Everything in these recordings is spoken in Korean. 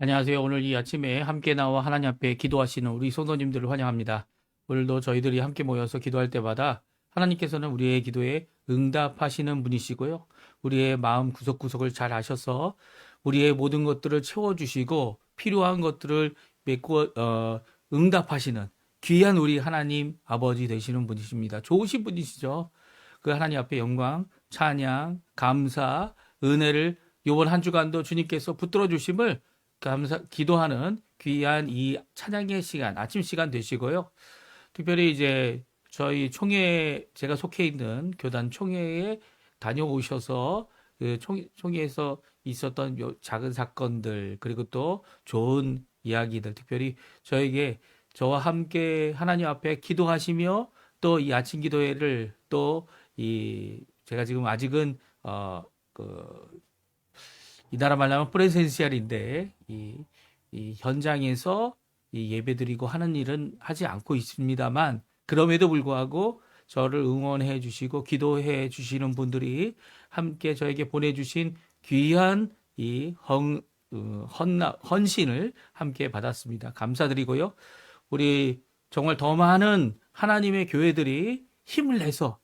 안녕하세요. 오늘 이 아침에 함께 나와 하나님 앞에 기도하시는 우리 성도님들을 환영합니다. 오늘도 저희들이 함께 모여서 기도할 때마다 하나님께서는 우리의 기도에 응답하시는 분이시고요. 우리의 마음 구석구석을 잘 아셔서 우리의 모든 것들을 채워주시고 필요한 것들을 응답하시는 귀한 우리 하나님 아버지 되시는 분이십니다. 좋으신 분이시죠. 그 하나님 앞에 영광, 찬양, 감사, 은혜를 이번 한 주간도 주님께서 붙들어 주심을 기도하는 귀한 이 찬양의 시간, 아침 시간 되시고요. 특별히 이제 저희 총회, 제가 속해 있는 교단 총회에 다녀오셔서 그 총회에서 있었던 작은 사건들, 그리고 또 좋은 이야기들, 특별히 저와 함께 하나님 앞에 기도하시며 또 이 아침 기도회를 또 제가 지금 아직은 이 나라 말로 하면 프레센시알인데 이 현장에서 이 예배드리고 하는 일은 하지 않고 있습니다만, 그럼에도 불구하고 저를 응원해 주시고 기도해 주시는 분들이 함께 저에게 보내주신 귀한 헌신을 함께 받았습니다. 감사드리고요. 우리 정말 더 많은 하나님의 교회들이 힘을 내서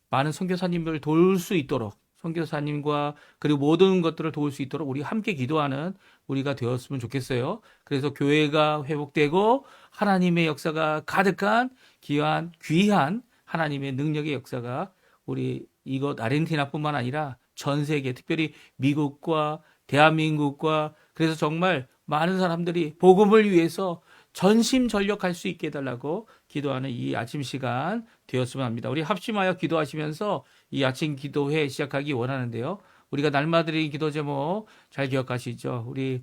많은 선교사님들을 도울 수 있도록, 선교사님과 그리고 모든 것들을 도울 수 있도록 우리 함께 기도하는 우리가 되었으면 좋겠어요. 그래서 교회가 회복되고 하나님의 역사가 가득한 귀한 하나님의 능력의 역사가 우리 이곳 아르헨티나뿐만 아니라 전 세계, 특별히 미국과 대한민국과, 그래서 정말 많은 사람들이 복음을 위해서 전심전력할 수 있게 해달라고 기도하는 이 아침 시간 되었으면 합니다. 우리 합심하여 기도하시면서 이 아침 기도회 시작하기 원하는데요. 우리가 날마다 기도 제목 잘 기억하시죠? 우리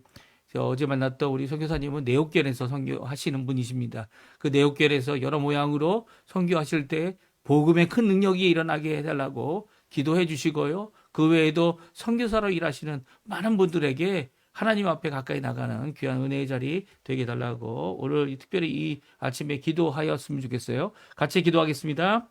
어제 만났던 우리 선교사님은 내옥결에서 선교하시는 분이십니다. 그 내옥결에서 여러 모양으로 선교하실 때 복음의 큰 능력이 일어나게 해달라고 기도해 주시고요. 그 외에도 선교사로 일하시는 많은 분들에게 하나님 앞에 가까이 나가는 귀한 은혜의 자리 되게 해달라고 오늘 특별히 이 아침에 기도하였으면 좋겠어요. 같이 기도하겠습니다.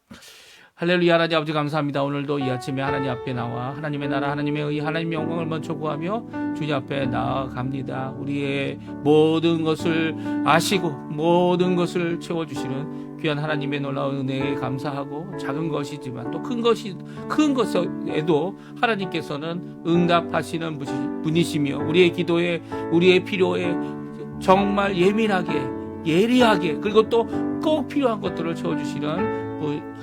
할렐루야. 하나님 아버지 감사합니다. 오늘도 이 아침에 하나님 앞에 나와 하나님의 나라, 하나님의 의, 하나님의 영광을 먼저 구하며 주님 앞에 나아갑니다. 우리의 모든 것을 아시고 모든 것을 채워주시는 귀한 하나님의 놀라운 은혜에 감사하고, 작은 것이지만 또 큰 것에도 하나님께서는 응답하시는 분이시며 우리의 기도에, 우리의 필요에 정말 예리하게 그리고 또 꼭 필요한 것들을 채워주시는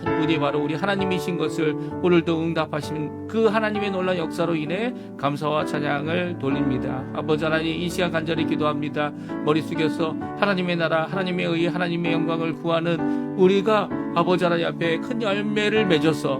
분이 바로 우리 하나님이신 것을 오늘도 응답하신 그 하나님의 놀라운 역사로 인해 감사와 찬양을 돌립니다. 아버지 하나님, 이 시간 간절히 기도합니다. 머리 숙여서 하나님의 나라, 하나님의 의, 하나님의 영광을 구하는 우리가 아버지 하나님 앞에 큰 열매를 맺어서,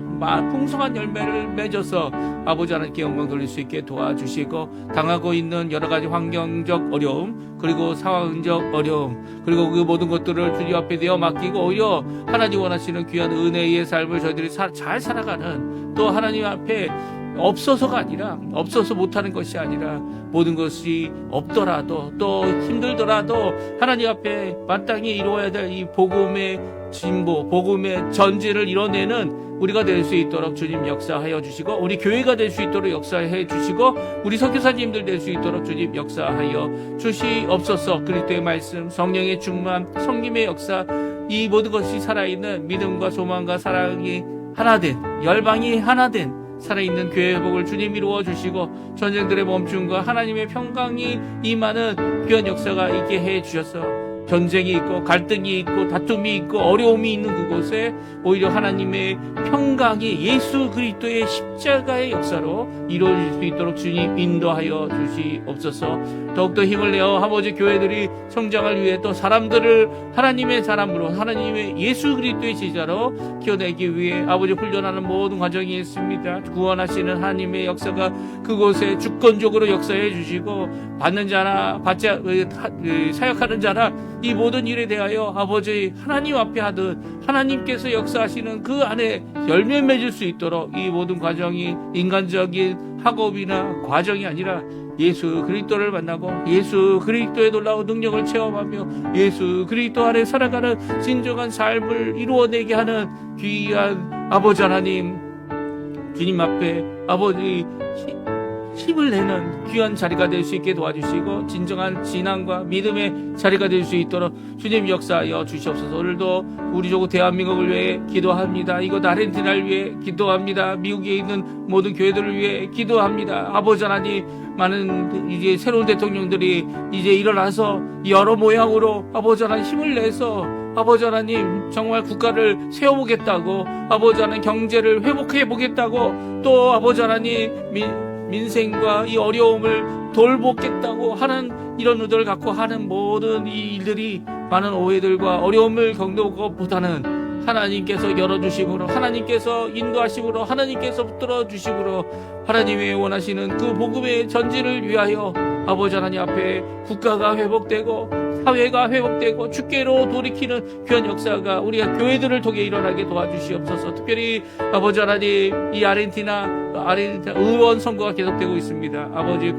풍성한 열매를 맺어서 아버지 하나님께 영광 돌릴 수 있게 도와주시고, 당하고 있는 여러 가지 환경적 어려움, 그리고 상황적 어려움, 그리고 그 모든 것들을 주님 앞에 내어 맡기고 오히려 하나님 원하시는 귀한 은혜의 삶을 저희들이 잘 살아가는, 또 하나님 앞에 없어서가 아니라, 없어서 못하는 것이 아니라, 모든 것이 없더라도 또 힘들더라도 하나님 앞에 마땅히 이루어야 될 이 복음의 진보, 복음의 전진을 이뤄내는 우리가 될 수 있도록 주님 역사하여 주시고, 우리 교회가 될 수 있도록 역사해 주시고, 우리 선교사님들 될 수 있도록 주님 역사하여 주시옵소서. 그리스도의 말씀, 성령의 충만, 성김의 역사, 이 모든 것이 살아있는 믿음과 소망과 사랑이 하나된, 열방이 하나된 살아있는 교회 회복을 주님 이루어 주시고, 전쟁들의 멈춤과 하나님의 평강이 임하는 귀한 역사가 있게 해 주셔서, 전쟁이 있고 갈등이 있고 다툼이 있고 어려움이 있는 그곳에 오히려 하나님의 평강이 예수 그리스도의 십자가의 역사로 이루어질 수 있도록 주님 인도하여 주시옵소서. 더욱더 힘을 내어 아버지 교회들이 성장을 위해, 또 사람들을 하나님의 사람으로, 하나님의 예수 그리스도의 제자로 키워내기 위해 아버지 훈련하는 모든 과정이 있습니다. 구원하시는 하나님의 역사가 그곳에 주권적으로 역사해 주시고, 받는 자나 사역하는 자나 이 모든 일에 대하여 아버지 하나님 앞에 하듯 하나님께서 역사하시는 그 안에 열매 맺을 수 있도록 이 모든 과정이 인간적인 학업이나 과정이 아니라 예수 그리스도를 만나고 예수 그리스도의 놀라운 능력을 체험하며 예수 그리스도 안에 살아가는 진정한 삶을 이루어내게 하는 귀한 아버지 하나님, 주님 앞에 아버지 힘을 내는 귀한 자리가 될 수 있게 도와주시고 진정한 신앙과 믿음의 자리가 될 수 있도록 주님 역사하여 주시옵소서. 오늘도 우리 조국 대한민국을 위해 기도합니다. 이곳 아르헨티나를 위해 기도합니다. 미국에 있는 모든 교회들을 위해 기도합니다. 아버지 하나님, 많은 이제 새로운 대통령들이 이제 일어나서 여러 모양으로 아버지 하나님 힘을 내서 아버지 하나님 정말 국가를 세워보겠다고, 아버지 하나님 경제를 회복해보겠다고, 또 아버지 하나님 민생과 이 어려움을 돌보겠다고 하는 이런 의도를 갖고 하는 모든 이 일들이 많은 오해들과 어려움을 겪는 것보다는 하나님께서 열어주심으로, 하나님께서 인도하심으로, 하나님께서 붙들어 주심으로 하나님의 원하시는 그 복음의 전진을 위하여 아버지 하나님 앞에 국가가 회복되고 사회가 회복되고 주께로 돌이키는 귀한 역사가 우리 교회들을 통해 일어나게 도와주시옵소서. 특별히 아버지 하나님, 이 아르헨티나 의원 선거가 계속되고 있습니다. 아버지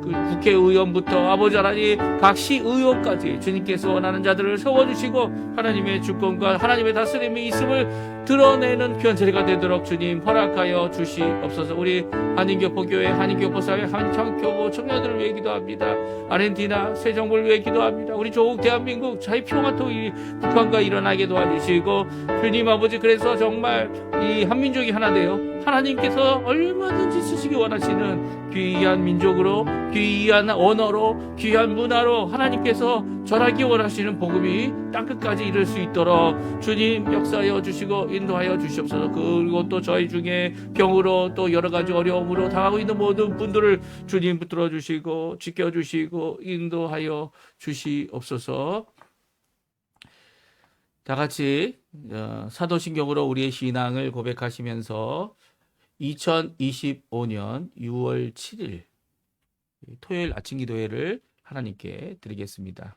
국회의원부터 아버지 하나님 각 시의원까지 주님께서 원하는 자들을 세워주시고 하나님의 주권과 하나님의 다스림이 있음을 드러내는 귀한 자리가 되도록 주님 허락하여 주시옵소서. 우리 한인교포교회, 한인교포사회, 한인교포 청년들을 위해 기도합니다. 아르헨티나 새 정부를 위해 기도합니다. 우리 조국 대한민국 자유 평화 통일 북한과 일어나게 도와주시고 주님 아버지, 그래서 정말 이 한민족이 하나 되어 하나님께서 얼마든지 쓰시기 원하시는 귀한 민족으로, 귀한 언어로, 귀한 문화로 하나님께서 전하기 원하시는 복음이 땅끝까지 이룰 수 있도록 주님 역사하여 주시고 인도하여 주시옵소서. 그리고 또 저희 중에 병으로 또 여러 가지 어려움으로 당하고 있는 모든 분들을 주님 붙들어 주시고 지켜주시고 인도하여 주시옵소서. 다 같이 사도신경으로 우리의 신앙을 고백하시면서 2025년 6월 7일 토요일 아침 기도회를 하나님께 드리겠습니다.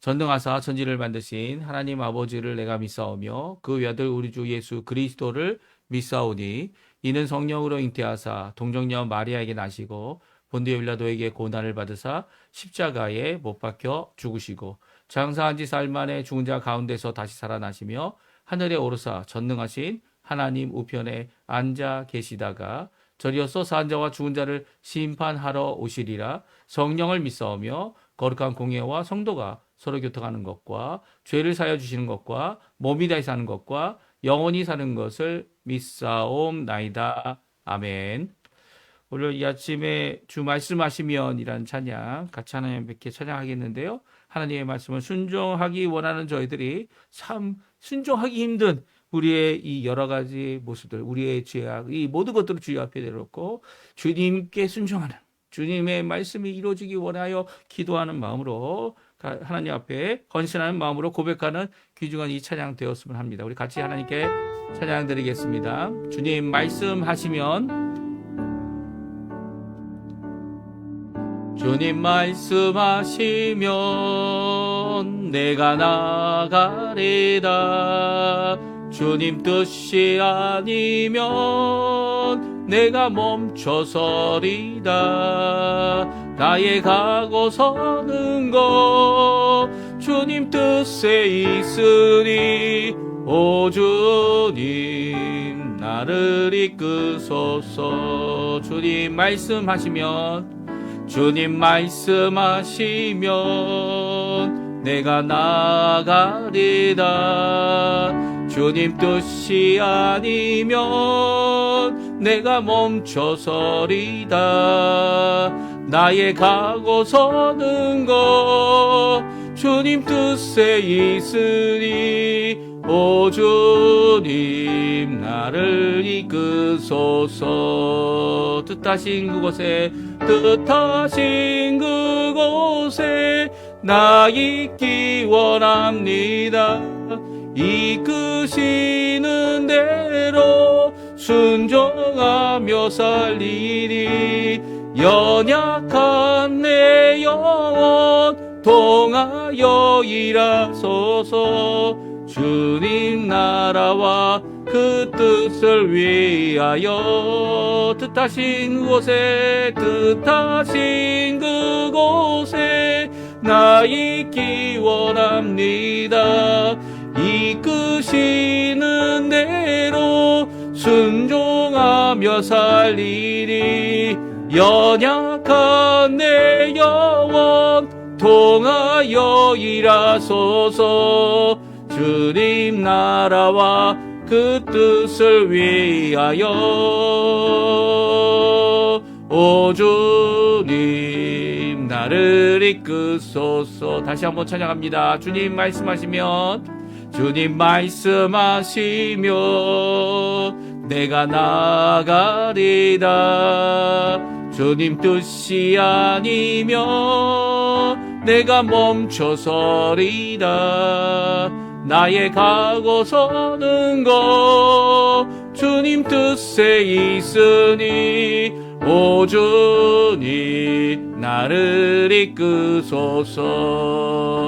전능하사 천지를 만드신 하나님 아버지를 내가 믿사오며 그 외아들 우리 주 예수 그리스도를 믿사오니 이는 성령으로 잉태하사 동정녀 마리아에게 나시고 본디오 빌라도에게 고난을 받으사 십자가에 못 박혀 죽으시고 장사한 지 사흘 만에 죽은 자 가운데서 다시 살아나시며 하늘에 오르사 전능하신 하나님 우편에 앉아 계시다가 저리어서 산 자와 죽은 자를 심판하러 오시리라. 성령을 믿사오며 거룩한 공예와 성도가 서로 교통하는 것과 죄를 사여 주시는 것과 몸이 다시 사는 것과 영원히 사는 것을 믿사옵나이다. 아멘. 오늘 이 아침에 주 말씀하시면이라는 찬양 같이 하나님께 찬양하겠는데요. 하나님의 말씀을 순종하기 원하는 저희들이 참 순종하기 힘든 우리의 이 여러 가지 모습들, 우리의 죄악, 이 모든 것들을 주님 앞에 내놓고 주님께 순종하는, 주님의 말씀이 이루어지기 원하여 기도하는 마음으로 하나님 앞에 헌신하는 마음으로 고백하는 귀중한 이 찬양 되었으면 합니다. 우리 같이 하나님께 찬양 드리겠습니다. 주님 말씀하시면, 주님 말씀하시면 내가 나가리다. 주님 뜻이 아니면 내가 멈춰서리다. 나의 가고 서는 것 주님 뜻에 있으니 오 주님 나를 이끄소서. 주님 말씀하시면, 주님 말씀하시면 내가 나가리다. 주님 뜻이 아니면 내가 멈춰서리다. 나의 가고 서는 것 주님 뜻에 있으니 오 주님 나를 이끄소서. 뜻하신 그곳에, 뜻하신 그곳에 나 있기 원합니다. 이끄시는 대로 순종하며 살리니 연약한 내 영혼 통하여 일하소서. 주님 나라와 그 뜻을 위하여 뜻하신 곳에, 뜻하신 그곳에 나 있기 원합니다. 이끄시는 대로 순종하며 순종하며 살리리. 연약한 내 영혼 통하여 일하소서. 주님 나라와 그 뜻을 위하여. 오 주님 나를 이끄소서. 다시 한번 찬양합니다. 주님 말씀하시면, 주님 말씀하시면 내가 나가리다. 주님 뜻이 아니면 내가 멈춰서리다. 나의 가고 서는 것 주님 뜻에 있으니. 오 주님 나를 이끄소서.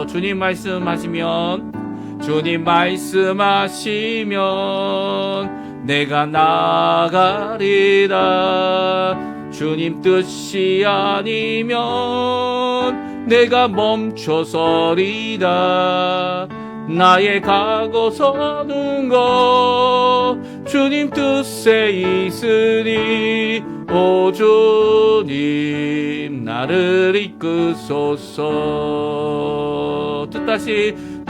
주님 말씀하시면, 주님 말씀하시면 내가 나가리라. 주님 뜻이 아니면 내가 멈춰서리다. 나의 가고 서는 것 주님 뜻에 있으니. 오 주님 나를 이끄소서.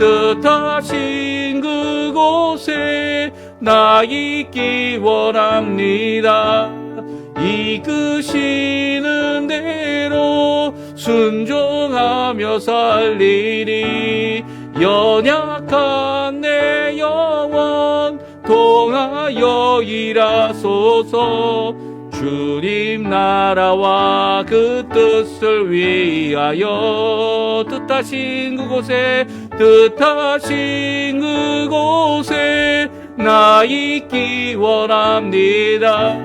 뜻하신 그곳에 나 있기 원합니다. 이끄시는 대로 순종하며 살리리. 연약한 내 영혼 통하여 일하소서. 주님 나라와 그 뜻을 위하여. 뜻하신 그곳에 나 있기 원합니다.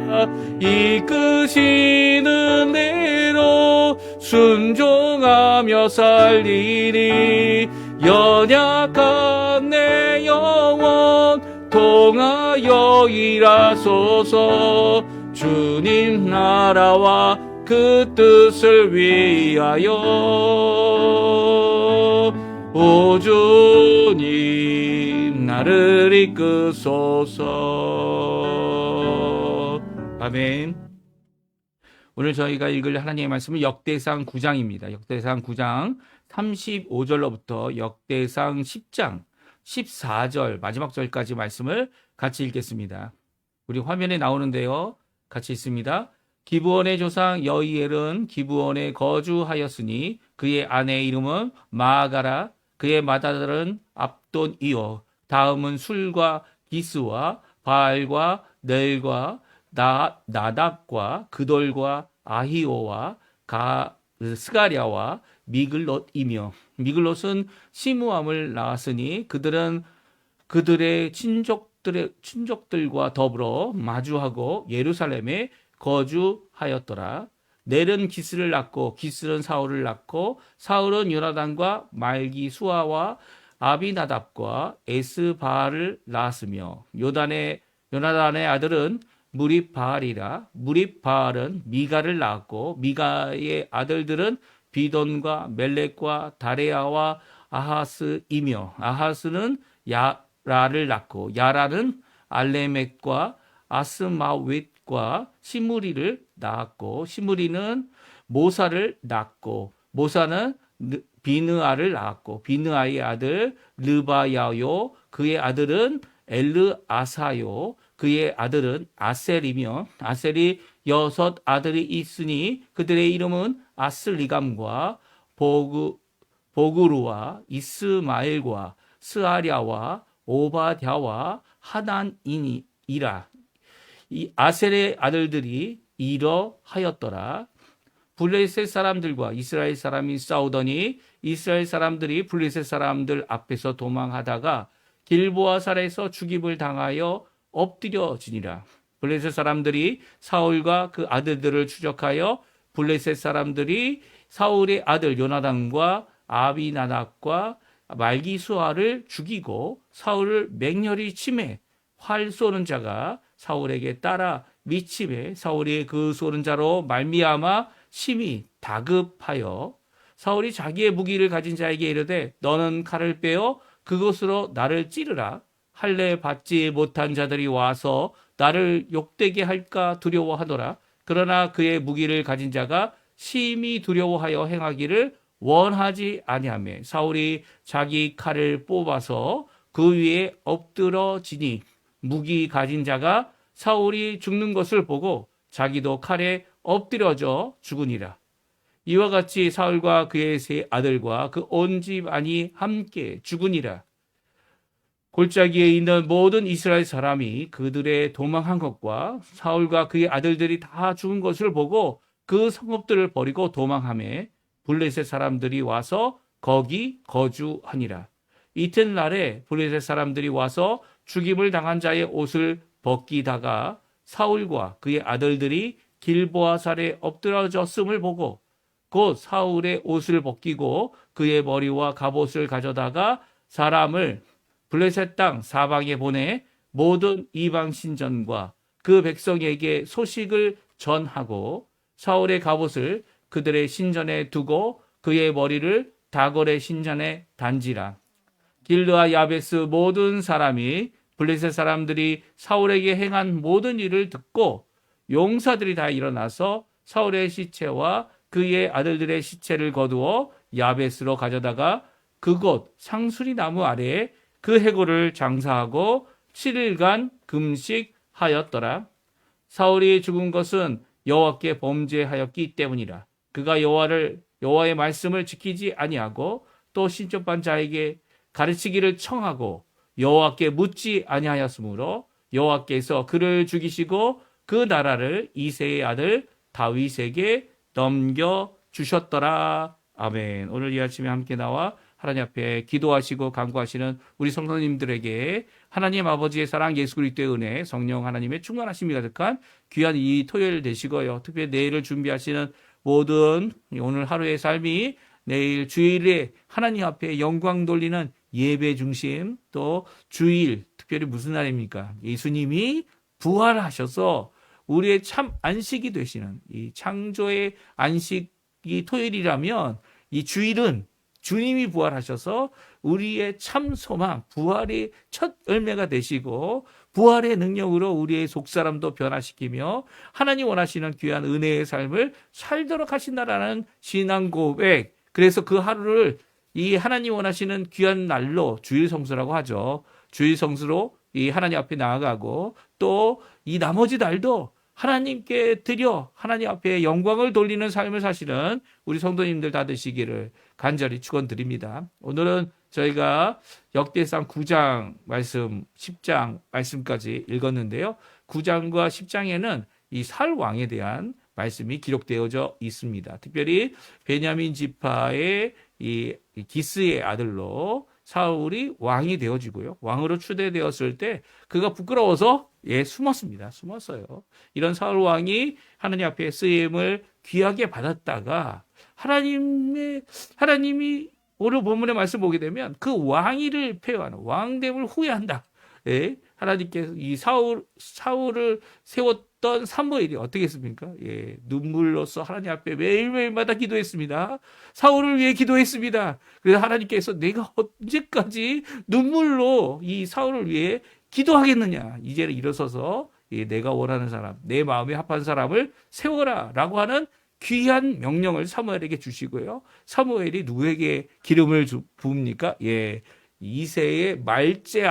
이끄시는 대로 순종하며 살리리. 연약한 내 영혼 통하여 일하소서. 주님 나라와 그 뜻을 위하여. 오 주님 나를 이끄소서. 아멘. 오늘 저희가 읽을 하나님의 말씀은 역대상 9장입니다. 역대상 9장 35절로부터 역대상 10장 14절 마지막 절까지 말씀을 같이 읽겠습니다. 우리 화면에 나오는데요, 같이 있습니다. 기브온의 조상 여이엘은 기브온에 거주하였으니 그의 아내의 이름은 마아가라. 그의 맏아들은 압돈이요. 다음은 술과 기스와 바알과 넬과 나답과 그돌과 아히오와 스가랴와 미글롯이며, 미글롯은 시므암을 낳았으니 그들은 그들의 친족들과 더불어 마주하고 예루살렘에 거주하였더라. 넬은 기스를 낳고 기스는 사울을 낳고 사울은 요나단과 말기수아와 아비나답과 에스바알을 낳았으며, 요나단의 아들은 무립바알이라. 무립바알은 미가를 낳았고 미가의 아들들은 비돈과 멜렉과 다레아와 아하스이며, 아하스는 야라를 낳고 야라는 알레멕과 아스마웻과 시므리를 낳았고 시므리는 모사를 낳고 모사는 비느아를 낳았고 비느아의 아들 르바야요. 그의 아들은 엘르아사요. 그의 아들은 아셀이며 아셀이 6 아들이 있으니 그들의 이름은 아슬리감과 보그루와 이스마엘과 스아랴와 오바댜와 하난이라. 이 아셀의 아들들이 이러하였더라. 블레셋 사람들과 이스라엘 사람이 싸우더니 이스라엘 사람들이 블레셋 사람들 앞에서 도망하다가 길보아살에서 죽임을 당하여 엎드려지니라. 블레셋 사람들이 사울과 그 아들들을 추적하여 블레셋 사람들이 사울의 아들 요나단과 아비나답과 말기수아를 죽이고 사울을 맹렬히 치매 활 쏘는 자가 사울에게 따라 미침해 사울이 그 쏘는 자로 말미암아 심히 다급하여 사울이 자기의 무기를 가진 자에게 이르되 너는 칼을 빼어 그것으로 나를 찌르라. 할례 받지 못한 자들이 와서 나를 욕되게 할까 두려워하더라. 그러나 그의 무기를 가진 자가 심히 두려워하여 행하기를 원하지 아니하며 사울이 자기 칼을 뽑아서 그 위에 엎드러지니 무기 가진 자가 사울이 죽는 것을 보고 자기도 칼에 엎드려져 죽으니라. 이와 같이 사울과 그의 세 아들과 그 온 집안이 함께 죽으니라. 골짜기에 있는 모든 이스라엘 사람이 그들의 도망한 것과 사울과 그의 아들들이 다 죽은 것을 보고 그 성읍들을 버리고 도망하며 블레셋 사람들이 와서 거기 거주하니라. 이튿날에 블레셋 사람들이 와서 죽임을 당한 자의 옷을 벗기다가 사울과 그의 아들들이 길보아살에 엎드러졌음을 보고 곧 사울의 옷을 벗기고 그의 머리와 갑옷을 가져다가 사람을 블레셋 땅 사방에 보내 모든 이방 신전과 그 백성에게 소식을 전하고 사울의 갑옷을 그들의 신전에 두고 그의 머리를 다골의 신전에 단지라. 길르와 야베스 모든 사람이 블레셋 사람들이 사울에게 행한 모든 일을 듣고 용사들이 다 일어나서 사울의 시체와 그의 아들들의 시체를 거두어 야베스로 가져다가 그곳 상수리 나무 아래에 그 해골을 장사하고 7일간 금식하였더라. 사울이 죽은 것은 여호와께 범죄하였기 때문이라. 그가 여호와의 말씀을 지키지 아니하고 또 신접한 자에게 가르치기를 청하고 여호와께 묻지 아니하였으므로 여호와께서 그를 죽이시고 그 나라를 이새의 아들 다윗에게 넘겨 주셨더라. 아멘. 오늘 이 아침에 함께 나와 하나님 앞에 기도하시고 간구하시는 우리 성도님들에게 하나님 아버지의 사랑, 예수 그리스도의 은혜, 성령 하나님의 충만하심이 가득한 귀한 이 토요일 되시고요. 특별히 내일을 준비하시는 모든 오늘 하루의 삶이 내일 주일에 하나님 앞에 영광 돌리는 예배 중심, 또 주일 특별히 무슨 날입니까? 예수님이 부활하셔서 우리의 참 안식이 되시는 이 창조의 안식이 토요일이라면 이 주일은 주님이 부활하셔서 우리의 참 소망, 부활의 첫 열매가 되시고 부활의 능력으로 우리의 속사람도 변화시키며 하나님 원하시는 귀한 은혜의 삶을 살도록 하신다라는 신앙 고백. 그래서 그 하루를 이 하나님 원하시는 귀한 날로 주일 성수라고 하죠. 주일 성수로 이 하나님 앞에 나아가고 또 이 나머지 날도 하나님께 드려 하나님 앞에 영광을 돌리는 삶을 사시는 우리 성도님들 다 되시기를 간절히 축원드립니다. 오늘은 저희가 역대상 9장 말씀, 10장 말씀까지 읽었는데요. 9장과 10장에는 이 사울 왕에 대한 말씀이 기록되어져 있습니다. 특별히 베냐민 지파의 이 기스의 아들로 사울이 왕이 되어지고요. 왕으로 추대되었을 때 그가 부끄러워서 숨었습니다. 숨었어요. 이런 사울 왕이 하나님 앞에 쓰임을 귀하게 받았다가 하나님이 오늘 본문의 말씀 보게 되면 그 왕위를 폐하는 왕됨을 후회한다. 하나님께서 이 사울을 세웠던 사무엘이 어떻게 했습니까? 눈물로써 하나님 앞에 매일매일마다 기도했습니다. 사울을 위해 기도했습니다. 그래서 하나님께서 내가 언제까지 눈물로 이 사울을 위해 기도하겠느냐. 이제는 일어서서 내가 원하는 사람, 내 마음에 합한 사람을 세워라 라고 하는 귀한 명령을 사무엘에게 주시고요. 사무엘이 누구에게 기름을 부읍니까? 이새의 말째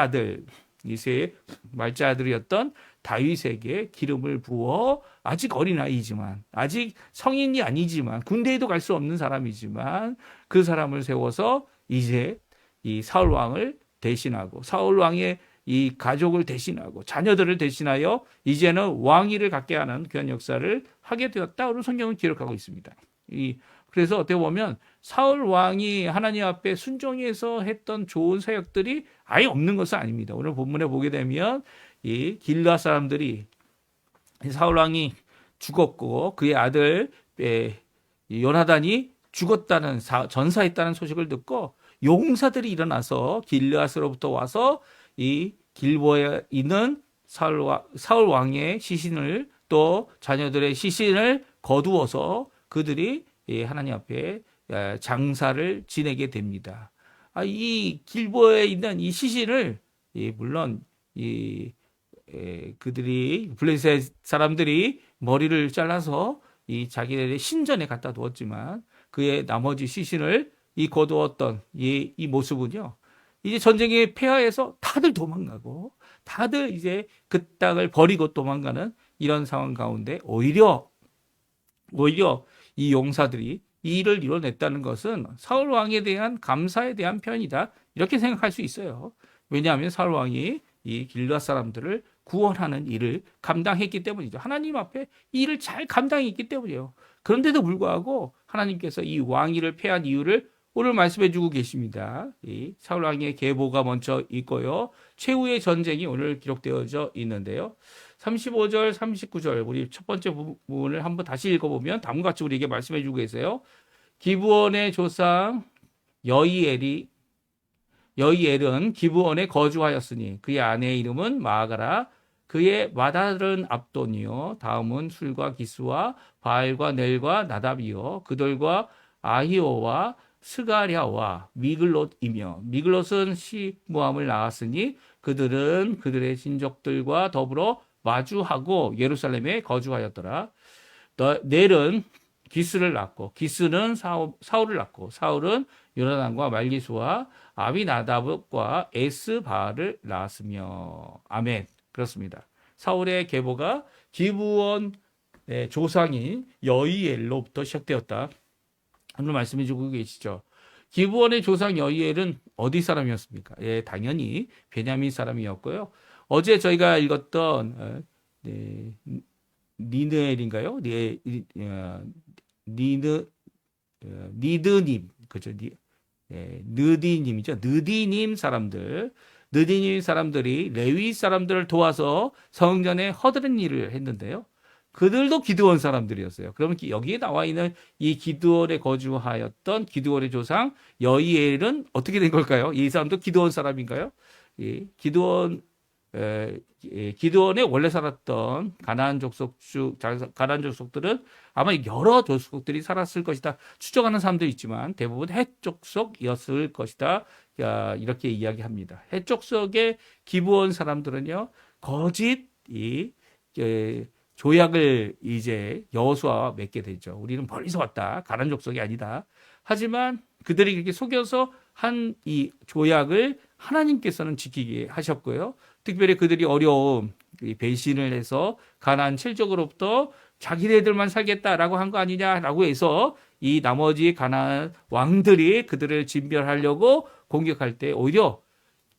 아들이었던 다윗에게 기름을 부어 아직 어린아이지만 아직 성인이 아니지만 군대에도 갈 수 없는 사람이지만 그 사람을 세워서 이제 이 사울 왕을 대신하고 사울 왕의 이 가족을 대신하고 자녀들을 대신하여 이제는 왕위를 갖게 하는 그런 역사를 하게 되었다고 성경은 기록하고 있습니다. 그래서 어떻게 보면 사울 왕이 하나님 앞에 순종해서 했던 좋은 사역들이 아예 없는 것은 아닙니다. 오늘 본문에 보게 되면 이 길르앗 사람들이 사울 왕이 죽었고 그의 아들 요나단이 죽었다는 전사했다는 소식을 듣고 용사들이 일어나서 길르앗으로부터 와서 이 길보에 있는 사울 왕의 시신을 또 자녀들의 시신을 거두어서 그들이 하나님 앞에 장사를 지내게 됩니다. 이 길보에 있는 이 시신을 물론 이 그들이 블레셋 사람들이 머리를 잘라서 이 자기들의 신전에 갖다 두었지만 그의 나머지 시신을 거두었던 이 모습은요. 이제 전쟁에 패하해서 다들 도망가고 다들 이제 그 땅을 버리고 도망가는 이런 상황 가운데 오히려 이 용사들이 이 일을 이뤄냈다는 것은 사울 왕에 대한 감사에 대한 표현이다. 이렇게 생각할 수 있어요. 왜냐하면 사울 왕이 이 길앗 사람들을 구원하는 일을 감당했기 때문이죠. 하나님 앞에 이 일을 잘 감당했기 때문이에요. 그런데도 불구하고 하나님께서 이 왕위를 패한 이유를 오늘 말씀해 주고 계십니다. 이 사울 왕의 계보가 먼저 있고요. 최후의 전쟁이 오늘 기록되어져 있는데요. 35절, 39절 우리 첫 번째 부분을 한번 다시 읽어보면 다음과 같이 우리에게 말씀해 주고 계세요. 기브온의 조상 여이엘은 기브온에 거주하였으니 그의 아내의 이름은 마아가라. 그의 맏아들은 압돈이요 다음은 술과 기스와 바알과 넬과 나답이요 그들과 아히오와 스가랴와 미글롯이며 미글롯은 시므함을 낳았으니 그들은 그들의 친족들과 더불어 마주하고 예루살렘에 거주하였더라. 넬은 기스를 낳고 기스는 사울을 낳고 사울은 요나단과 말기수와 아비나답과 에스바를 낳았으며 아멘. 그렇습니다. 사울의 계보가 기브온 조상인 여이엘로부터 시작되었다. 오늘 말씀해 주고 계시죠. 기브온의 조상 여이엘은 어디 사람이었습니까? 예, 당연히 베냐민 사람이었고요. 어제 저희가 읽었던 니느엘인가요? 니드님, 그죠? 느디님이죠. 느디님 사람들이 레위 사람들을 도와서 성전에 허드렛 일을 했는데요. 그들도 기드온 사람들이었어요. 그러면 여기에 나와 있는 이 기드온에 거주하였던 기드온의 조상 여이엘은 어떻게 된 걸까요? 이 사람도 기드온 사람인가요? 기드온에 원래 살았던 가나안 족속들은 아마 여러 족속들이 살았을 것이다. 추정하는 사람도 있지만 대부분 헷 족속이었을 것이다. 이렇게 이야기합니다. 헷 족속의 기브온 사람들은요 거짓 조약을 이제 여호수아와 맺게 되죠. 우리는 멀리서 왔다. 가나안 족속이 아니다. 하지만 그들이 그렇게 속여서 한 이 조약을 하나님께서는 지키게 하셨고요. 특별히 그들이 어려움, 배신을 해서 가나안 칠족으로부터 자기네들만 살겠다라고 한 거 아니냐라고 해서 이 나머지 가나안 왕들이 그들을 진멸하려고 공격할 때 오히려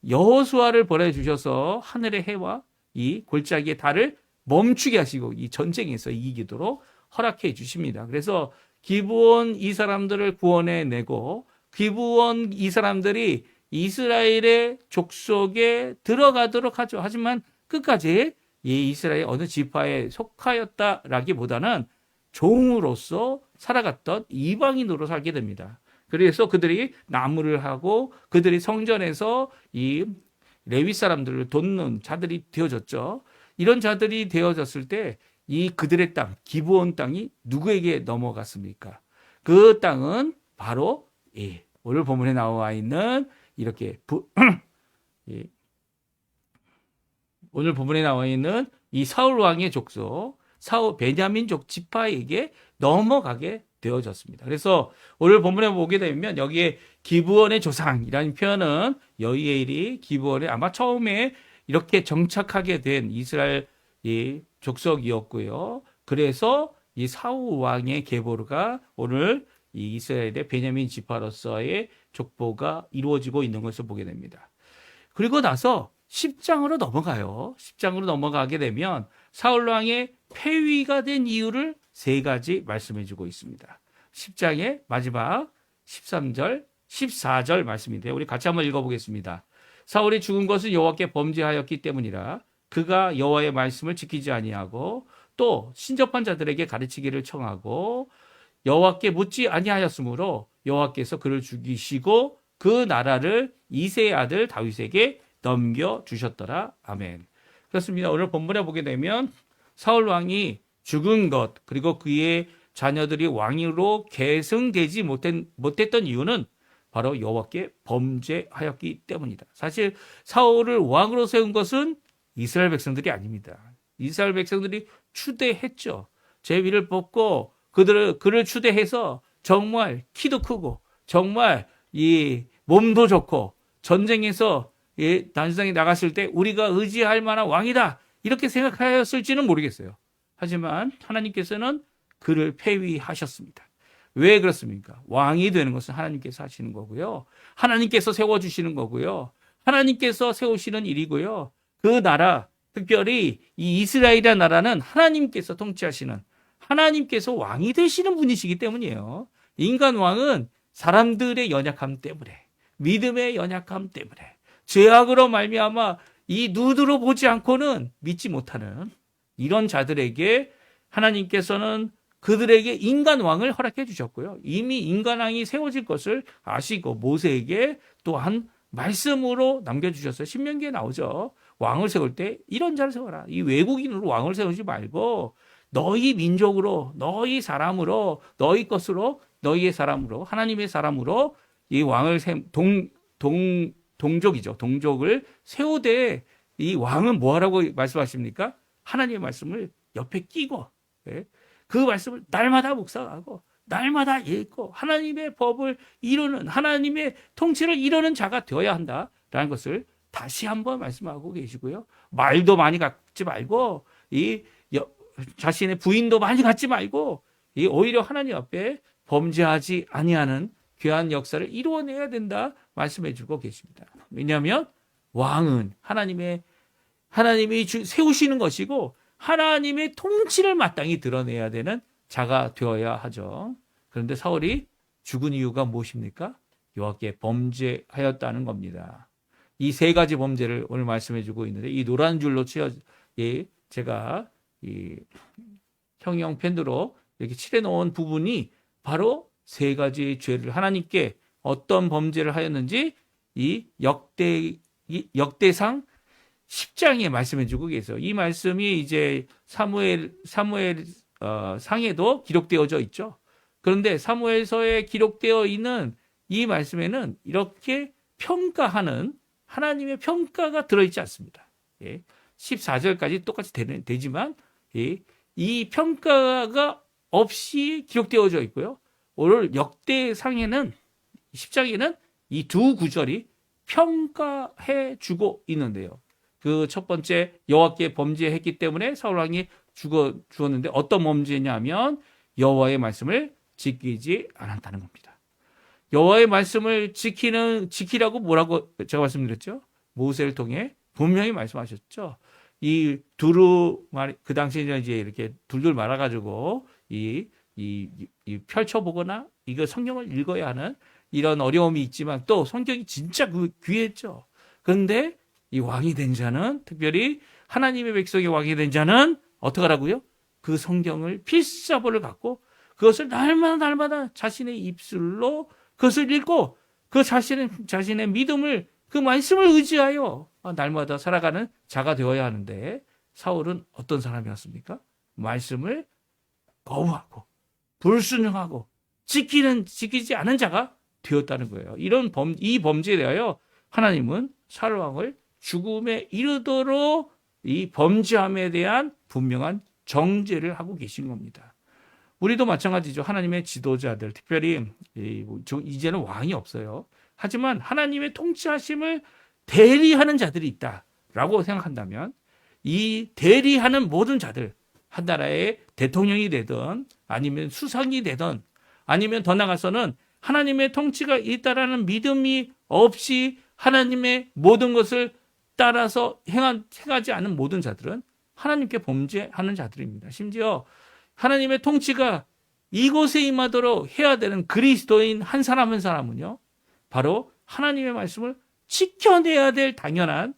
여호수아를 보내주셔서 하늘의 해와 이 골짜기의 달을 멈추게 하시고 이 전쟁에서 이기도록 허락해 주십니다. 그래서 기브온 이 사람들을 구원해내고 기브온 이 사람들이 이스라엘의 족속에 들어가도록 하죠. 하지만 끝까지 이 이스라엘 어느 지파에 속하였다라기보다는 종으로서 살아갔던 이방인으로 살게 됩니다. 그래서 그들이 나무를 하고 그들이 성전에서 이 레위 사람들을 돕는 자들이 되어졌죠. 이런 자들이 되어졌을 때 이 그들의 땅, 기브온 땅이 누구에게 넘어갔습니까? 그 땅은 바로 오늘 본문에 나와 있는 이렇게 오늘 본문에 나와 있는 이 사울 왕의 족속, 베냐민족 지파에게 넘어가게 되어졌습니다. 그래서 오늘 본문에 보게 되면 여기에 기브온의 조상이라는 표현은 여이엘이 기브온에 아마 처음에 이렇게 정착하게 된 이스라엘 족속이었고요. 그래서 이 사울 왕의 계보가 오늘 이 이스라엘의 베냐민 지파로서의 족보가 이루어지고 있는 것을 보게 됩니다. 그리고 나서 10장으로 넘어가요. 10장으로 넘어가게 되면 사울 왕의 폐위가 된 이유를 세 가지 말씀해 주고 있습니다. 10장의 마지막 13절, 14절 말씀인데요. 우리 같이 한번 읽어보겠습니다. 사울이 죽은 것은 여호와께 범죄하였기 때문이라 그가 여호와의 말씀을 지키지 아니하고 또 신접한 자들에게 가르치기를 청하고 여호와께 묻지 아니하였으므로 여호와께서 그를 죽이시고 그 나라를 이새의 아들 다윗에게 넘겨주셨더라. 아멘. 그렇습니다. 오늘 본문에 보게 되면 사울 왕이 죽은 것 그리고 그의 자녀들이 왕으로 계승되지 못했던 이유는 바로 여호와께 범죄하였기 때문이다. 사실 사울을 왕으로 세운 것은 이스라엘 백성들이 아닙니다. 이스라엘 백성들이 추대했죠. 제위를 뽑고 그를 추대해서 정말 키도 크고 정말 이 몸도 좋고 전쟁에서 난수당에 나갔을 때 우리가 의지할 만한 왕이다 이렇게 생각하였을지는 모르겠어요. 하지만 하나님께서는 그를 폐위하셨습니다. 왜 그렇습니까? 왕이 되는 것은 하나님께서 하시는 거고요. 하나님께서 세워주시는 거고요. 하나님께서 세우시는 일이고요. 그 나라, 특별히 이 이스라엘이라는 나라는 하나님께서 통치하시는, 하나님께서 왕이 되시는 분이시기 때문이에요. 인간 왕은 사람들의 연약함 때문에, 믿음의 연약함 때문에, 죄악으로 말미암아 이 눈으로 보지 않고는 믿지 못하는 이런 자들에게 하나님께서는 그들에게 인간 왕을 허락해 주셨고요. 이미 인간 왕이 세워질 것을 아시고 모세에게 또한 말씀으로 남겨주셨어요. 신명기에 나오죠. 왕을 세울 때 이런 자를 세워라. 이 외국인으로 왕을 세우지 말고 너희 민족으로, 너희 사람으로, 너희 것으로, 너희의 사람으로, 하나님의 사람으로 이 왕을 동족이죠. 동족을 세우되 이 왕은 뭐하라고 말씀하십니까? 하나님의 말씀을 옆에 끼고 그 말씀을 날마다 묵상하고 날마다 읽고 하나님의 법을 이루는, 하나님의 통치를 이루는 자가 되어야 한다라는 것을 다시 한번 말씀하고 계시고요. 말도 많이 갖지 말고 자신의 부인도 많이 갖지 말고 오히려 하나님 앞에 범죄하지 아니하는 귀한 역사를 이루어내야 된다 말씀해 주고 계십니다. 왜냐하면 왕은 하나님이 세우시는 것이고 하나님의 통치를 마땅히 드러내야 되는 자가 되어야 하죠. 그런데 사울이 죽은 이유가 무엇입니까? 여호와께 범죄하였다는 겁니다. 이 세 가지 범죄를 오늘 말씀해 주고 있는데 이 노란 줄로 제가 이 형형 펜으로 이렇게 칠해 놓은 부분이 바로 세 가지 죄를 하나님께 어떤 범죄를 하였는지 이 역대상 10장에 말씀해 주고 계세요. 이 말씀이 이제 사무엘 상에도 기록되어져 있죠. 그런데 사무엘서에 기록되어 있는 이 말씀에는 이렇게 평가하는 하나님의 평가가 들어있지 않습니다. 14절까지 똑같이 되지만 이 평가가 없이 기록되어져 있고요. 오늘 역대상에는 10장에는 이 두 구절이 평가해 주고 있는데요. 그 첫 번째 여호와께 범죄했기 때문에 사울 왕이 죽었는데 어떤 범죄냐면 여호와의 말씀을 지키지 않았다는 겁니다. 여호와의 말씀을 지키라고 뭐라고 제가 말씀드렸죠? 모세를 통해 분명히 말씀하셨죠. 이 그 당시에 이제 이렇게 둘둘 말아가지고 이 펼쳐보거나 이거 성경을 읽어야 하는 이런 어려움이 있지만 또 성경이 진짜 귀했죠. 그런데 이 왕이 된 자는, 특별히 하나님의 백성의 왕이 된 자는 어떻게 하라고요? 그 성경을 필사본을 갖고 그것을 날마다 자신의 입술로 그것을 읽고 그 자신의 믿음을 그 말씀을 의지하여 날마다 살아가는 자가 되어야 하는데 사울은 어떤 사람이었습니까? 말씀을 거부하고 불순종하고 지키지 않은 자가 되었다는 거예요. 이 범죄에 대하여 하나님은 사울 왕을 죽음에 이르도록 이 범죄함에 대한 분명한 정죄를 하고 계신 겁니다. 우리도 마찬가지죠. 하나님의 지도자들, 특별히 이제는 왕이 없어요. 하지만 하나님의 통치하심을 대리하는 자들이 있다라고 생각한다면 이 대리하는 모든 자들, 한 나라의 대통령이 되든 아니면 수상이 되든 아니면 더 나아가서는 하나님의 통치가 있다라는 믿음이 없이 하나님의 모든 것을 따라서 행하지 않은 모든 자들은 하나님께 범죄하는 자들입니다. 심지어 하나님의 통치가 이곳에 임하도록 해야 되는 그리스도인 한 사람 한 사람은요, 바로 하나님의 말씀을 지켜내야 될 당연함이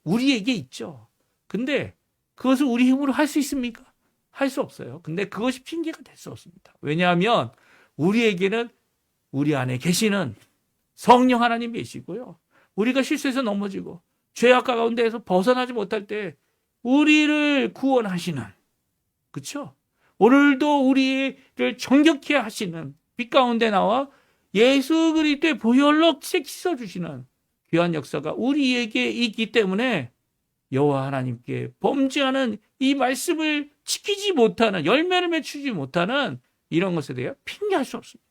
우리에게 있죠. 근데 그것을 우리 힘으로 할 수 있습니까? 할 수 없어요. 근데 그것이 핑계가 될 수 없습니다. 왜냐하면 우리에게는 우리 안에 계시는 성령 하나님 계시고요. 우리가 실수해서 넘어지고 죄악 가운데에서 벗어나지 못할 때 우리를 구원하시는, 그렇죠? 오늘도 우리를 정결케 하시는 빛 가운데 나와 예수 그리스도의 보혈로 씻어주시는 귀한 역사가 우리에게 있기 때문에 여호와 하나님께 범죄하는 이 말씀을 지키지 못하는, 열매를 맺추지 못하는 이런 것에 대해 핑계할 수 없습니다.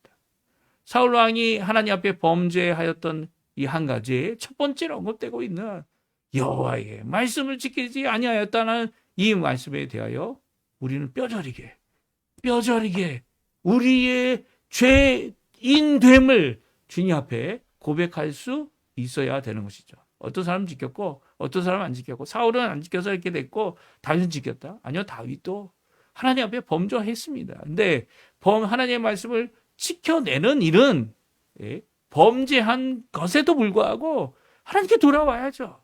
사울 왕이 하나님 앞에 범죄하였던 이 한 가지 첫 번째로 언급되고 있는 여호와의 말씀을 지키지 아니하였다는 이 말씀에 대하여 우리는 뼈저리게 우리의 죄인됨을 주님 앞에 고백할 수 있어야 되는 것이죠. 어떤 사람은 지켰고 어떤 사람은 안 지켰고, 사울은 안 지켜서 이렇게 됐고 다윗은 지켰다. 아니요, 다윗도 하나님 앞에 범죄했습니다. 근데 하나님의 말씀을 지켜내는 일은 범죄한 것에도 불구하고 하나님께 돌아와야죠.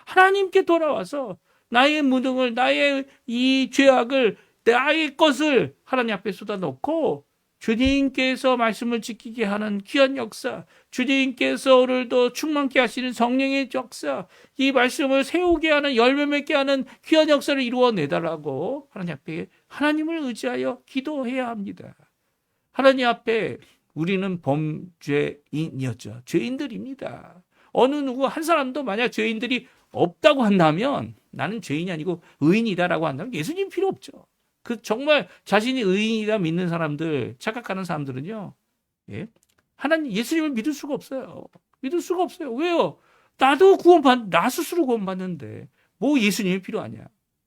하나님께 돌아와서 나의 무능을, 나의 이 죄악을, 나의 것을 하나님 앞에 쏟아놓고 주님께서 말씀을 지키게 하는 귀한 역사, 주님께서 오늘도 충만케 하시는 성령의 역사, 이 말씀을 세우게 하는, 열매 맺게 하는 귀한 역사를 이루어내달라고 하나님 앞에 하나님을 의지하여 기도해야 합니다. 하나님 앞에 우리는 범죄인이었죠. 죄인들입니다. 어느 누구 한 사람도 만약 죄인들이 없다고 한다면, 나는 죄인이 아니고 의인이다라고 한다면 예수님 필요 없죠. 정말 자신이 의인이다 믿는 사람들, 착각하는 사람들은요, 하나님, 예수님을 믿을 수가 없어요. 믿을 수가 없어요. 왜요? 나 스스로 구원받는데 뭐 예수님이 필요하냐.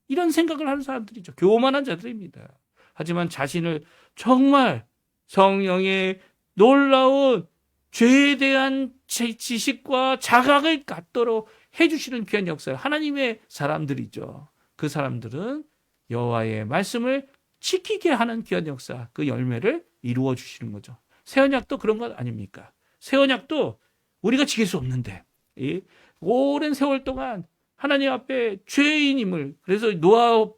이런 생각을 하는 사람들이죠. 교만한 자들입니다. 하지만 자신을 정말 성령의 놀라운 죄에 대한 지식과 자각을 갖도록 해주시는 귀한 역사, 하나님의 사람들이죠. 그 사람들은 여호와의 말씀을 지키게 하는 귀한 역사, 그 열매를 이루어 주시는 거죠. 새 언약도 그런 것 아닙니까? 새 언약도 우리가 지킬 수 없는데 이 오랜 세월 동안 하나님 앞에 죄인임을, 그래서 노아의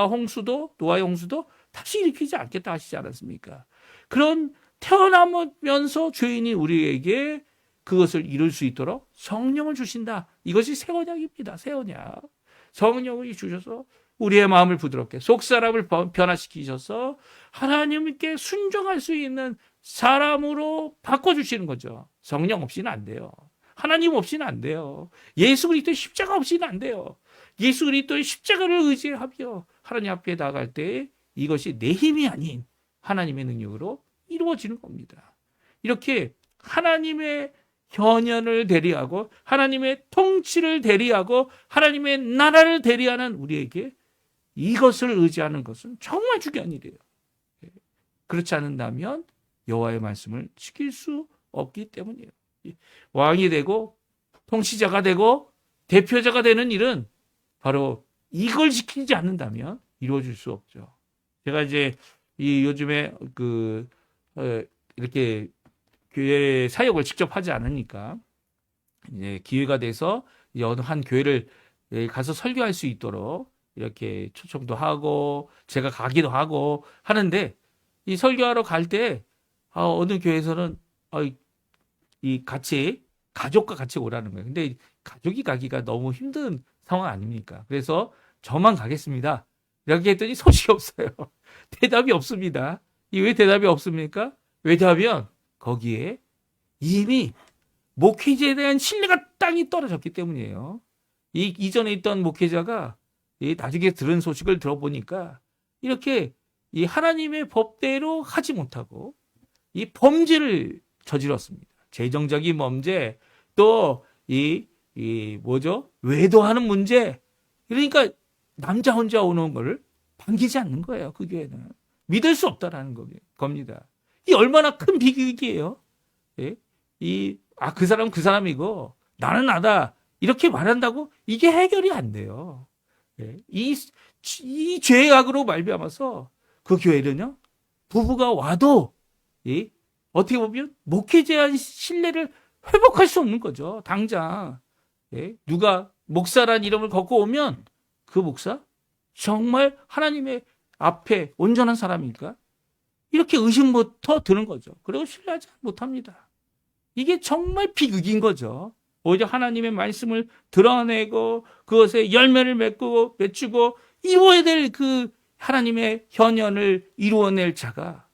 홍수도 다시 일으키지 않겠다 하시지 않았습니까? 그런 태어나면서 죄인이 우리에게 그것을 이룰 수 있도록 성령을 주신다. 이것이 새 언약입니다. 새 언약. 성령을 주셔서 우리의 마음을 부드럽게, 속사람을 변화시키셔서 하나님께 순종할 수 있는 사람으로 바꿔주시는 거죠. 성령 없이는 안 돼요. 하나님 없이는 안 돼요. 예수 그리스도의 십자가 없이는 안 돼요. 예수 그리스도의 십자가를 의지하며 하나님 앞에 나갈 때 이것이 내 힘이 아닌 하나님의 능력으로 이루어지는 겁니다. 이렇게 하나님의 현현을 대리하고 하나님의 통치를 대리하고 하나님의 나라를 대리하는 우리에게 이것을 의지하는 것은 정말 중요한 일이에요. 그렇지 않는다면 여호와의 말씀을 지킬 수 없기 때문이에요. 왕이 되고 통치자가 되고 대표자가 되는 일은 바로 이걸 지키지 않는다면 이루어질 수 없죠. 제가 이제 요즘에 이렇게 교회 사역을 직접 하지 않으니까 이제 기회가 돼서 어느 한 교회를 가서 설교할 수 있도록 이렇게 초청도 하고 제가 가기도 하고 하는데, 이 설교하러 갈 때 어느 교회에서는 가족과 같이 오라는 거예요. 근데 가족이 가기가 너무 힘든 상황 아닙니까? 그래서 저만 가겠습니다. 이렇게 했더니 소식이 없어요. 대답이 없습니다. 왜 대답이 없습니까? 왜냐하면 거기에 이미 목회자에 대한 신뢰가 땅이 떨어졌기 때문이에요. 이전에 있던 목회자가 나중에 들은 소식을 들어보니까 이렇게 이 하나님의 법대로 하지 못하고 이 범죄를 저질렀습니다. 재정적인 범죄, 또 외도하는 문제. 그러니까 남자 혼자 오는 걸 반기지 않는 거예요. 그 교회는 믿을 수 없다라는 겁니다. 이 얼마나 큰 비극이에요. 그 사람은 그 사람이고 나는 나다 이렇게 말한다고 이게 해결이 안 돼요. 이 죄악으로 말미암아서 그 교회는요, 부부가 와도 어떻게 보면 목회자의 신뢰를 회복할 수 없는 거죠. 당장 누가 목사란 이름을 걷고 오면 그 목사 정말 하나님의 앞에 온전한 사람일까? 이렇게 의심부터 드는 거죠. 그리고 신뢰하지 못합니다. 이게 정말 비극인 거죠. 오히려 하나님의 말씀을 드러내고 그것에 열매를 맺추고 이루어야 될 그 하나님의 현현을 이루어낼 자가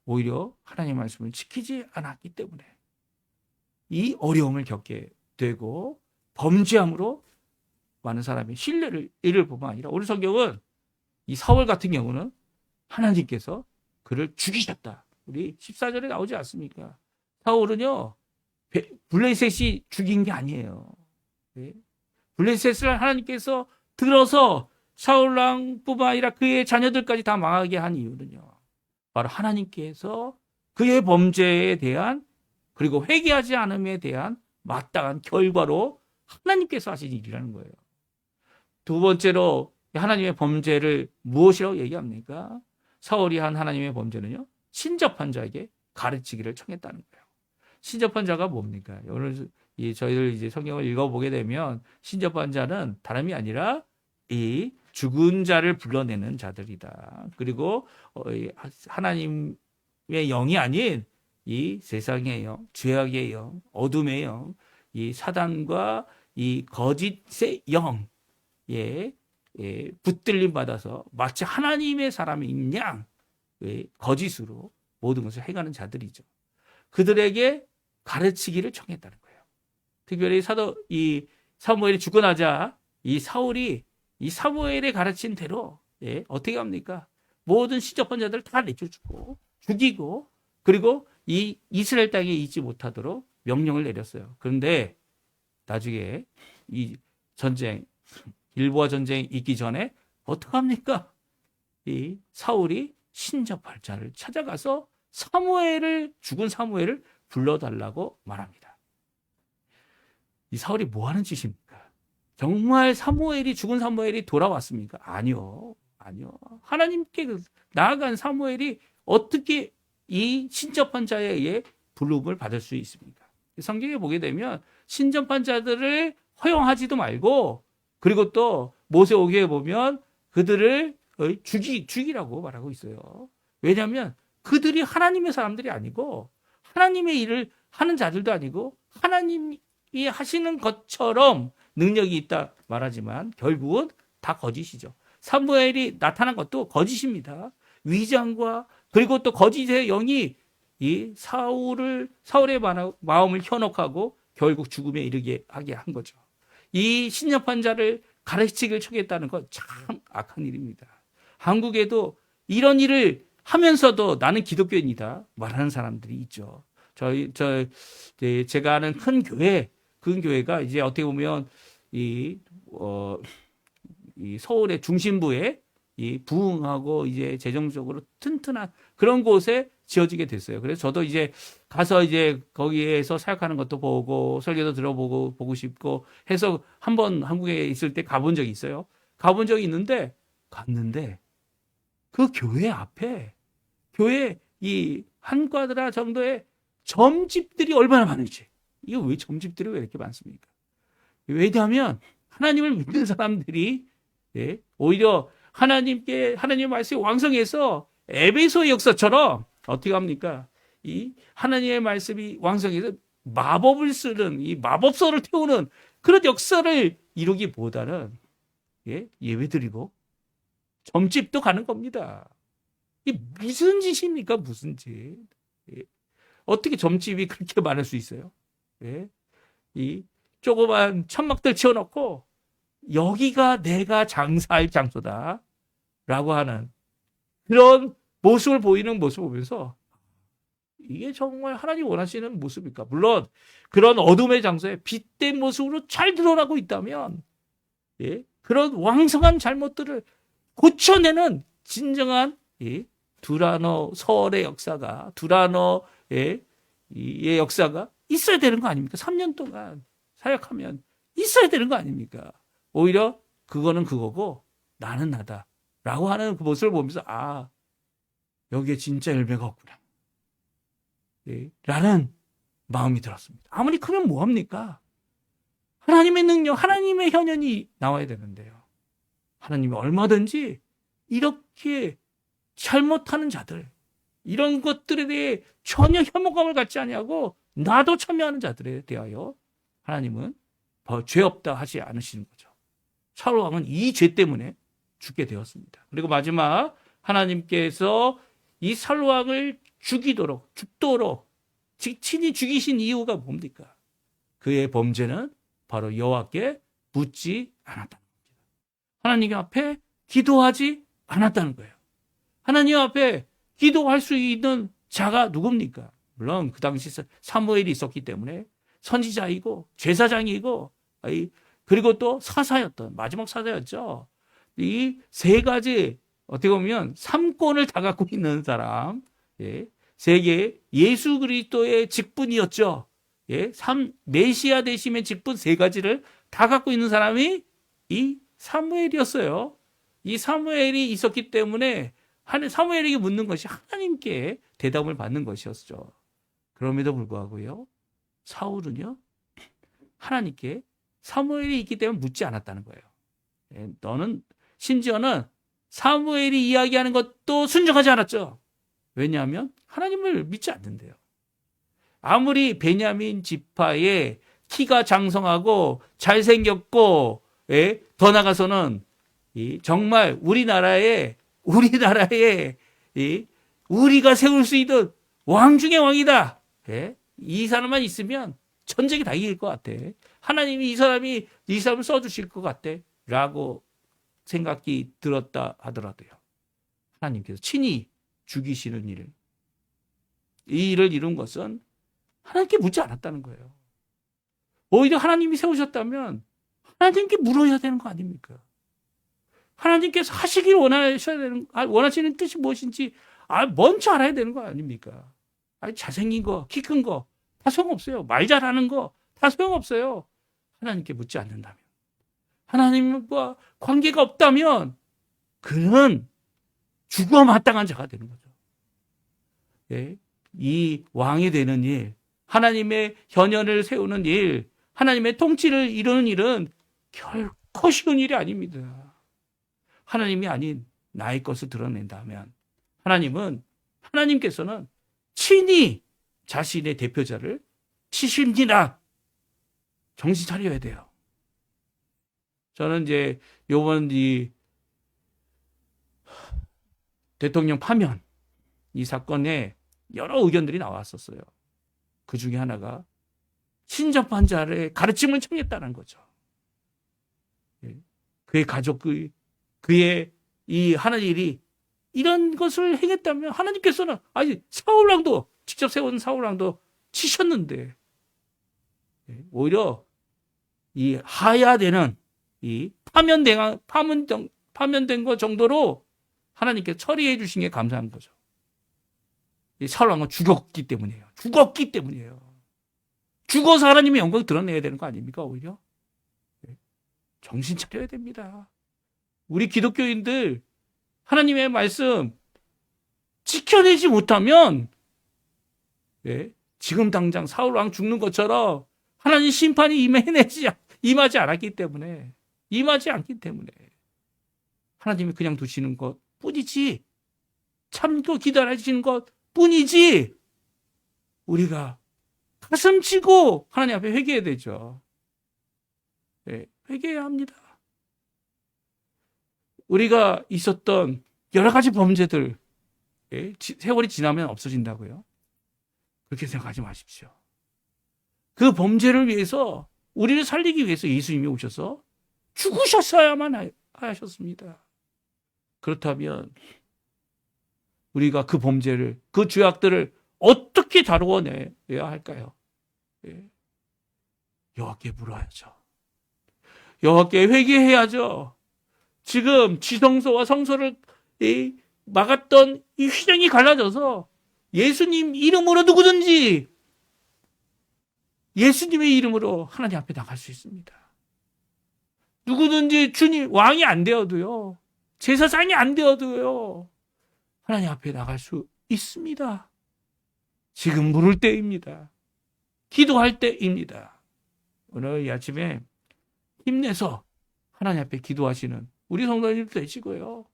오히려 하나님의 말씀을 지키지 않았기 때문에 이 어려움을 겪게 되고 범죄함으로 많은 사람이 신뢰를 잃을 뿐만 아니라 오늘 성경은 이 사울 같은 경우는 하나님께서 그를 죽이셨다. 우리 14절에 나오지 않습니까? 사울은요, 블레셋이 죽인 게 아니에요. 네? 블레셋을 하나님께서 들어서 사울왕뿐만 아니라 그의 자녀들까지 다 망하게 한 이유는요, 바로 하나님께서 그의 범죄에 대한 그리고 회개하지 않음에 대한 마땅한 결과로 하나님께서 하신 일이라는 거예요. 두 번째로 하나님의 범죄를 무엇이라고 얘기합니까? 사울이 한 하나님의 범죄는요, 신접한 자에게 가르치기를 청했다는 거예요. 신접한 자가 뭡니까? 오늘 저희들 이제 성경을 읽어보게 되면 신접한 자는 다름이 아니라 이 죽은 자를 불러내는 자들이다. 그리고 하나님의 영이 아닌 이 세상의 영, 죄악의 영, 어둠의 영, 이 사단과 이 거짓의 영에 붙들림 받아서 마치 하나님의 사람인 양 거짓으로 모든 것을 해가는 자들이죠. 그들에게 가르치기를 청했다는 거예요. 특별히 이 사무엘이 죽고 나자 이 사울이 이 사무엘의 가르친 대로 어떻게 합니까? 모든 시접한 자들을 다 내쫓고 죽이고 그리고 이 이스라엘 땅에 있지 못하도록 명령을 내렸어요. 그런데 나중에 이 전쟁 길보아 전쟁이 있기 전에 어떻게 합니까? 이 사울이 신접할 자를 찾아가서 죽은 사무엘을 불러달라고 말합니다. 이 사울이 뭐 하는 짓입니까? 정말 죽은 사무엘이 돌아왔습니까? 아니요. 하나님께 나아간 사무엘이 어떻게 이 신접한 자에 의해 부름을 받을 수 있습니까? 성경에 보게 되면 신접한 자들을 허용하지도 말고 그리고 또 모세오경에 보면 그들을 죽이라고 말하고 있어요. 왜냐하면 그들이 하나님의 사람들이 아니고 하나님의 일을 하는 자들도 아니고 하나님이 하시는 것처럼 능력이 있다 말하지만 결국은 다 거짓이죠. 사무엘이 나타난 것도 거짓입니다. 위장과 그리고 또 거짓의 영이 이 사울의 마음을 현혹하고 결국 죽음에 이르게 하게 한 거죠. 이 신접한 자를 가르치기를 청했다는 건 참 악한 일입니다. 한국에도 이런 일을 하면서도 나는 기독교인이다 말하는 사람들이 있죠. 제가 아는 큰 교회가 이제 어떻게 보면 이 서울의 중심부에 이 부흥하고 이제 재정적으로 튼튼한 그런 곳에 지어지게 됐어요. 그래서 저도 이제 가서 이제 거기에서 사역하는 것도 보고 설교도 들어보고 보고 싶고 해서 한번 한국에 있을 때 가본 적이 있어요. 가본 적이 있는데 갔는데 그 교회 앞에 이 한 꽈드라 정도의 점집들이 얼마나 많은지. 이거 왜 점집들이 왜 이렇게 많습니까? 왜냐하면 하나님을 믿는 사람들이 오히려 하나님의 말씀이 왕성해서 에베소의 역사처럼 어떻게 합니까? 이 하나님의 말씀이 왕성해서 마법을 쓰는 이 마법서를 태우는 그런 역사를 이루기보다는 예배드리고 점집도 가는 겁니다. 이 무슨 짓입니까? 무슨 짓? 어떻게 점집이 그렇게 많을 수 있어요? 이 조그만 천막들 치워놓고 여기가 내가 장사할 장소다 라고 하는 그런 모습을 보이는 모습을 보면서 이게 정말 하나님 원하시는 모습일까? 물론 그런 어둠의 장소에 빛된 모습으로 잘 드러나고 있다면 그런 왕성한 잘못들을 고쳐내는 진정한 두라노 서울의 역사가 두라노의 역사가 있어야 되는 거 아닙니까? 3년 동안 사역하면 있어야 되는 거 아닙니까? 오히려 그거는 그거고 나는 나다라고 하는 그 모습을 보면서 여기에 진짜 열매가 없구나 라는 마음이 들었습니다. 아무리 크면 뭐합니까? 하나님의 능력, 하나님의 현현이 나와야 되는데요. 하나님이 얼마든지 이렇게 잘못하는 자들, 이런 것들에 대해 전혀 혐오감을 갖지 아니하고 나도 참여하는 자들에 대하여 하나님은 죄 없다 하지 않으시는 거죠. 사울 왕은 이 죄 때문에 죽게 되었습니다. 그리고 마지막 하나님께서 이 사울 왕을 죽도록 친히 죽이신 이유가 뭡니까? 그의 범죄는 바로 여호와께 묻지 않았다는 겁니다. 하나님 앞에 기도하지 않았다는 거예요. 하나님 앞에 기도할 수 있는 자가 누굽니까? 물론 그 당시 사무엘이 있었기 때문에 선지자이고 제사장이고 그리고 또 사사였던 마지막 사사였죠. 이 세 가지 어떻게 보면 삼권을 다 갖고 있는 사람, 세계 예수 그리스도의 직분이었죠. 메시아 되심의 직분 세 가지를 다 갖고 있는 사람이 이 사무엘이었어요. 이 사무엘이 있었기 때문에 사무엘에게 묻는 것이 하나님께 대답을 받는 것이었죠. 그럼에도 불구하고요, 사울은요, 하나님께 사무엘이 있기 때문에 묻지 않았다는 거예요. 너는 심지어는 사무엘이 이야기하는 것도 순종하지 않았죠. 왜냐하면 하나님을 믿지 않는데요. 아무리 베냐민 지파에 키가 장성하고 잘생겼고, 더 나가서는 정말 우리나라에 우리가 세울 수 있는 왕 중의 왕이다. 이 사람만 있으면 전쟁이 다 이길 것 같아. 하나님이 이 사람을 써주실 것 같아. 라고 생각이 들었다 하더라도요. 하나님께서 친히 죽이시는 이 일을 이룬 것은 하나님께 묻지 않았다는 거예요. 오히려 하나님이 세우셨다면 하나님께 물어야 되는 거 아닙니까? 하나님께서 하시길 원하시는 뜻이 무엇인지 먼저 알아야 되는 거 아닙니까? 잘생긴 거, 키 큰 거, 다 소용없어요. 말 잘하는 거, 다 소용없어요. 하나님께 묻지 않는다면. 하나님과 관계가 없다면, 그는 죽어 마땅한 자가 되는 거죠. 이 왕이 되는 일, 하나님의 현현을 세우는 일, 하나님의 통치를 이루는 일은 결코 쉬운 일이 아닙니다. 하나님이 아닌 나의 것을 드러낸다면 하나님께서는 친히 자신의 대표자를 치십니다. 정신 차려야 돼요. 저는 이제 요번 이 대통령 파면 이 사건에 여러 의견들이 나왔었어요. 그 중에 하나가 신접한 자의 가르침을 청했다는 거죠. 그의 가족, 그의 이 하는 일이 이런 것을 행했다면 하나님께서는 사울왕도 직접 세운 사울왕도 치셨는데 오히려 이 하야되는 이 파면된 것 정도로 하나님께 처리해 주신 게 감사한 거죠. 이 사울왕은 죽었기 때문이에요. 죽어서 하나님의 영광을 드러내야 되는 거 아닙니까? 오히려 정신 차려야 됩니다. 우리 기독교인들 하나님의 말씀 지켜내지 못하면 지금 당장 사울왕 죽는 것처럼 하나님 심판이 임하지 않기 때문에 하나님이 그냥 두시는 것 뿐이지, 참고 기다려주시는 것 뿐이지, 우리가 가슴 치고 하나님 앞에 회개해야 되죠. 회개해야 합니다. 우리가 있었던 여러 가지 범죄들, 세월이 지나면 없어진다고요? 그렇게 생각하지 마십시오. 그 범죄를 위해서, 우리를 살리기 위해서 예수님이 오셔서 죽으셨어야만 하셨습니다. 그렇다면 우리가 그 범죄를, 그 죄악들을 어떻게 다루어내야 할까요? 여호와께 물어야죠. 여호와께 회개해야죠. 지금 지성소와 성소를 막았던 이 휘장이 갈라져서 예수님 이름으로 누구든지 예수님의 이름으로 하나님 앞에 나갈 수 있습니다. 누구든지 주님 왕이 안 되어도요, 제사장이 안 되어도요, 하나님 앞에 나갈 수 있습니다. 지금 물을 때입니다. 기도할 때입니다. 오늘 이 아침에 힘내서 하나님 앞에 기도하시는 우리 성도님도 되시고요,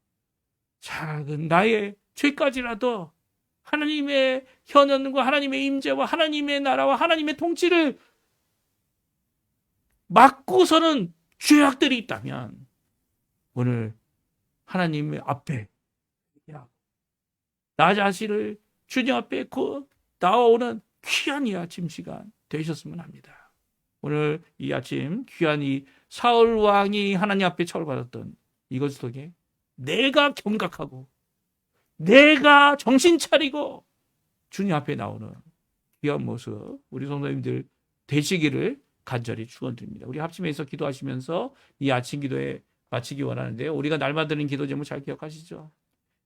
작은 나의 죄까지라도 하나님의 현현과 하나님의 임재와 하나님의 나라와 하나님의 통치를 막고서는 죄악들이 있다면 오늘 하나님 앞에 나 자신을 주님 앞에 나아오는 귀한 이 아침 시간 되셨으면 합니다. 오늘 이 아침 귀한 이 사울 왕이 하나님 앞에 처벌받았던 이것 속에 내가 경각하고 내가 정신 차리고 주님 앞에 나오는 귀한 모습 우리 성도님들 되시기를 간절히 축원드립니다. 우리 합심해서 기도하시면서 이 아침 기도에 마치기 원하는데요. 우리가 날마다 드리는 기도 제목 잘 기억하시죠?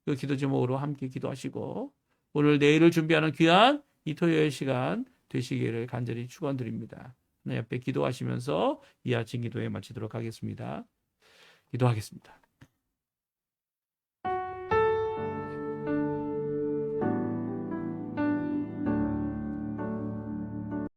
그 기도 제목으로 함께 기도하시고 오늘 내일을 준비하는 귀한 이 토요일 시간 되시기를 간절히 축원드립니다. 하나님 앞에 기도하시면서 이 아침 기도에 마치도록 하겠습니다. 기도하겠습니다.